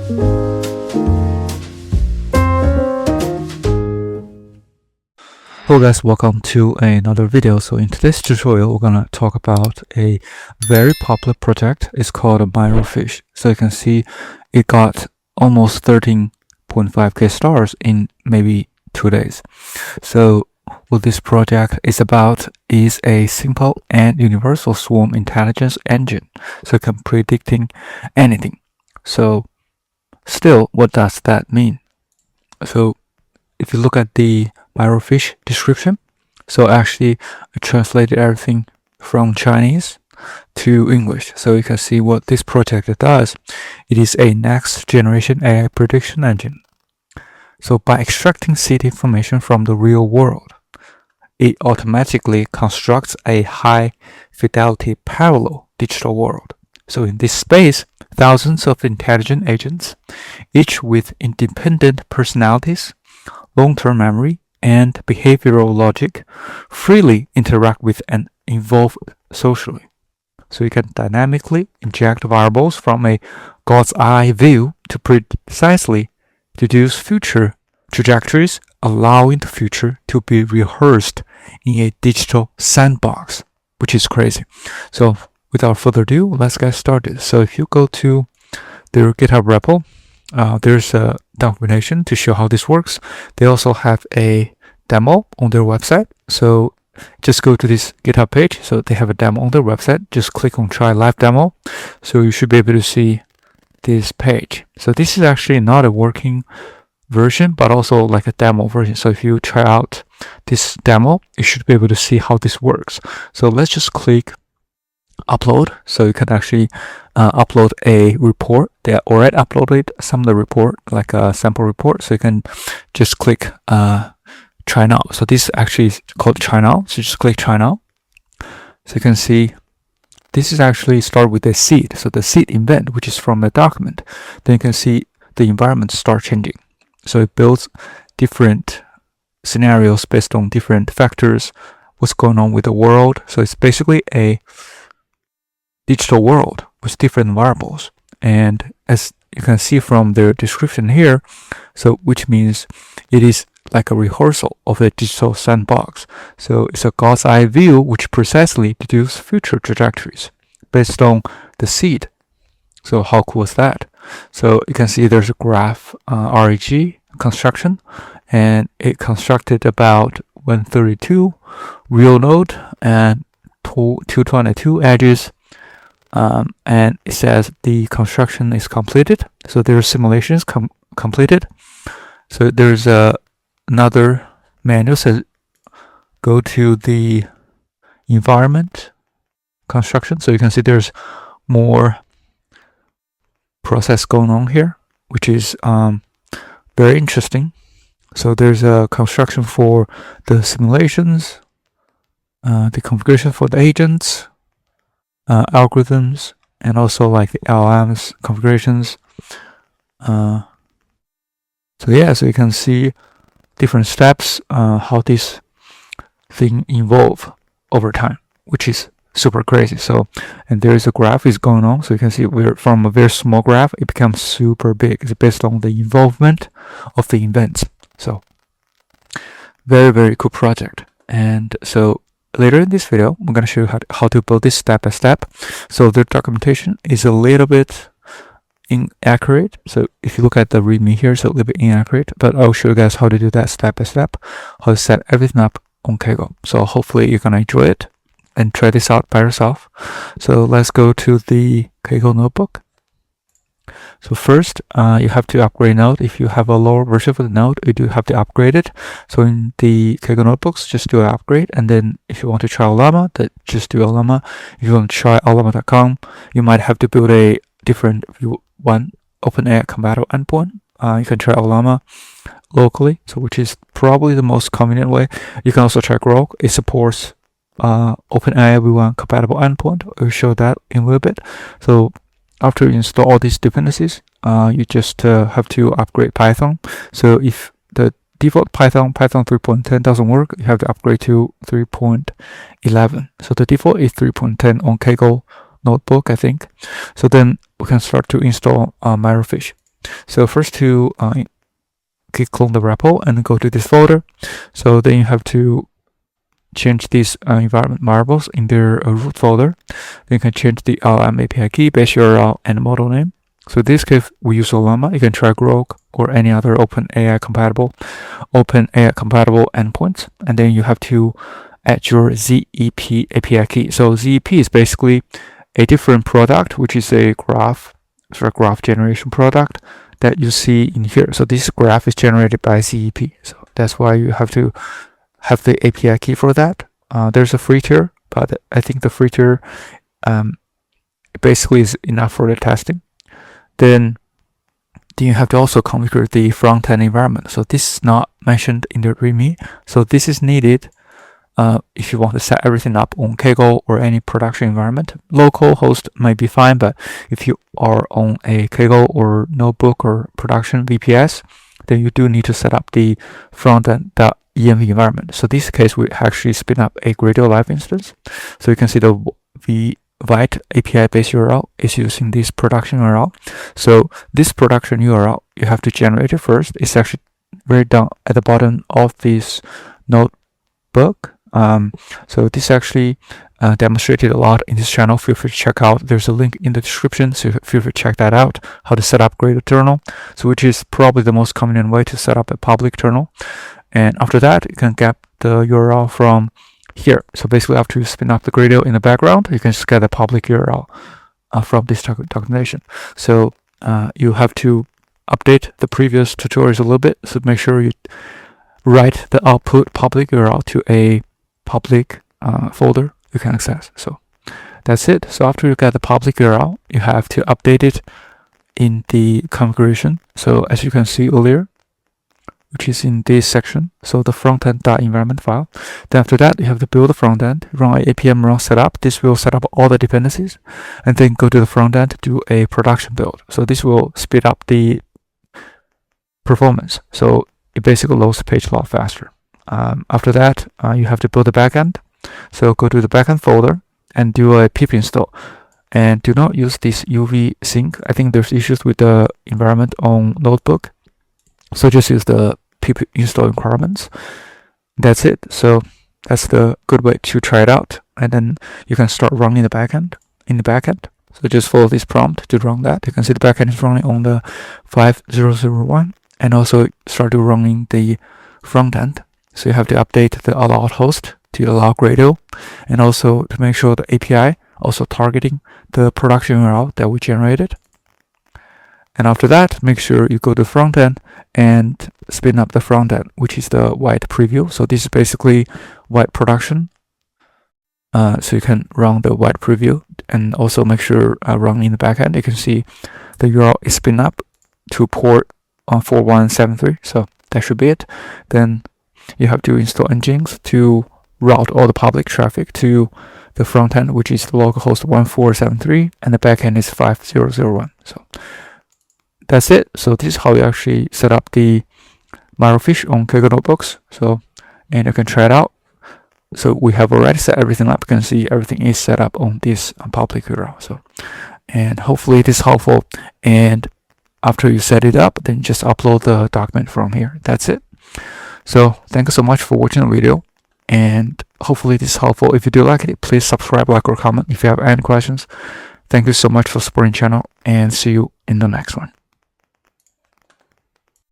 Hello guys, welcome to another video. So in today's tutorial, we're gonna talk about a very popular project. It's called MiroFish. So you can see it got almost 13.5k stars in maybe 2 days. So what this project is about is a simple and universal swarm intelligence engine. So it can predicting anything. So still, what does that mean? So if you look at the MiroFish description, so actually I translated everything from Chinese to English, so you can see what this project does. It is a next generation AI prediction engine. So by extracting seed information from the real world, it automatically constructs a high fidelity parallel digital world. So in this space, thousands of intelligent agents, each with independent personalities, long-term memory, and behavioral logic, freely interact with and evolve socially. So you can dynamically inject variables from a God's eye view to precisely deduce future trajectories, allowing the future to be rehearsed in a digital sandbox, which is crazy. So without further ado, let's get started. So if you go to their GitHub repo, there's a documentation to show how this works. They also have a demo on their website. So just go to this GitHub page. So they have a demo on their website. Just click on try live demo. So you should be able to see this page. So this is actually not a working version, but also like a demo version. So if you try out this demo, you should be able to see how this works. So let's just click upload. So you can actually upload a report. They already uploaded some of the report, like a sample report. So you can just click try now. So this actually is called try now. So just click try now. So you can see this is actually start with a seed. So the seed event, which is from the document, then you can see the environment start changing. So it builds different scenarios based on different factors, what's going on with the world. So it's basically a digital world with different variables. And as you can see from their description here, so which means it is like a rehearsal of a digital sandbox. So it's a God's eye view which precisely deduces future trajectories based on the seed. So how cool is that? So you can see there's a GraphRAG construction, and it constructed about 132 real node and 222 edges. And it says the construction is completed. So there are simulations completed. So there's another manual says go to the environment construction. So you can see there's more process going on here, which is very interesting. So there's a construction for the simulations, the configuration for the agents, algorithms, and also like the LLMs configurations. So yeah, so you can see different steps, how this thing evolve over time, which is super crazy. So, and there is a graph is going on. So you can see we're from a very small graph, it becomes super big. It's based on the involvement of the events. So very, very cool project. And so later in this video, I'm going to show you how to build this step by step. So the documentation is a little bit inaccurate. So if you look at the README here, it's a little bit inaccurate, but I'll show you guys how to do that step by step, how to set everything up on Kaggle. So hopefully you're going to enjoy it and try this out by yourself. So let's go to the Kaggle notebook. So first, you have to upgrade Node. If you have a lower version of the Node, you do have to upgrade it. So in the Kaggle notebooks, just do an upgrade. And then if you want to try OIlama, just do OIlama. If you want to try OIlama.com, you might have to build a different one OpenAI compatible endpoint. You can try OIlama locally, so which is probably the most convenient way. You can also try GraphRAG. It supports OpenAI v1 compatible endpoint. I'll show that in a little bit. So after you install all these dependencies, you just have to upgrade Python. So if the default Python 3.10 doesn't work, you have to upgrade to 3.11. So the default is 3.10 on Kaggle notebook, I think. So then we can start to install MiroFish. So first to click clone the repo and go to this folder. So then you have to change these environment variables in their root folder. Then you can change the OIlama API key, base URL, and model name. So in this case, we use OIlama. You can try GraphRAG or any other OpenAI compatible endpoints. And then you have to add your ZEP API key. So ZEP is basically a different product, which is a graph generation product that you see in here. So this graph is generated by ZEP. So that's why you have to have the API key for that. There's a free tier, but I think the free tier basically is enough for the testing. Then you have to also configure the front-end environment. So this is not mentioned in the README. So this is needed if you want to set everything up on Kaggle or any production environment. Local host might be fine, but if you are on a Kaggle or notebook or production VPS, then you do need to set up the front-end.env environment. So this case, we actually spin up a Gradle Live instance. So you can see the White API base URL is using this production URL. So this production URL, you have to generate it first. It's actually right down at the bottom of this notebook. So this actually demonstrated a lot in this channel. Feel free to check out. There's a link in the description, so feel free to check that out. How to set up Gradle terminal, so which is probably the most convenient way to set up a public terminal. And after that, you can get the URL from here. So basically, after you spin up the Gradle in the background, you can just get the public URL from this documentation. So you have to update the previous tutorials a little bit. So make sure you write the output public URL to a public folder you can access. So that's it. So after you get the public URL, you have to update it in the configuration. So as you can see earlier, which is in this section, so the frontend.environment file. Then after that, you have to build the frontend, run a apm run setup. This will set up all the dependencies, and then go to the frontend, do a production build. So this will speed up the performance. So it basically loads the page a lot faster. After that, you have to build the backend. So go to the backend folder and do a pip install. And do not use this UV sync. I think there's issues with the environment on notebook. So just use the pip install requirements. That's it. So that's the good way to try it out. And then you can start running the backend in the backend. So just follow this prompt to run that. You can see the backend is running on the 5001, and also start to running the front end. So you have to update the allowed host to allow Gradle, and also to make sure the API also targeting the production URL that we generated. And after that, make sure you go to front end and spin up the front end, which is the white preview. So this is basically white production. So you can run the white preview, and also make sure run in the backend. You can see the URL is spin up to port on 4173. So that should be it. Then you have to install Nginx to route all the public traffic to the front end, which is the localhost 1473, and the backend is 5001. So that's it. So this is how you actually set up the MiroFish on Kaggle notebooks. So, and you can try it out. So we have already set everything up. You can see everything is set up on this public URL. So, and hopefully it is helpful. And after you set it up, then just upload the document from here. That's it. So thank you so much for watching the video, and hopefully this is helpful. If you do like it, please subscribe, like, or comment if you have any questions. Thank you so much for supporting the channel, and see you in the next one.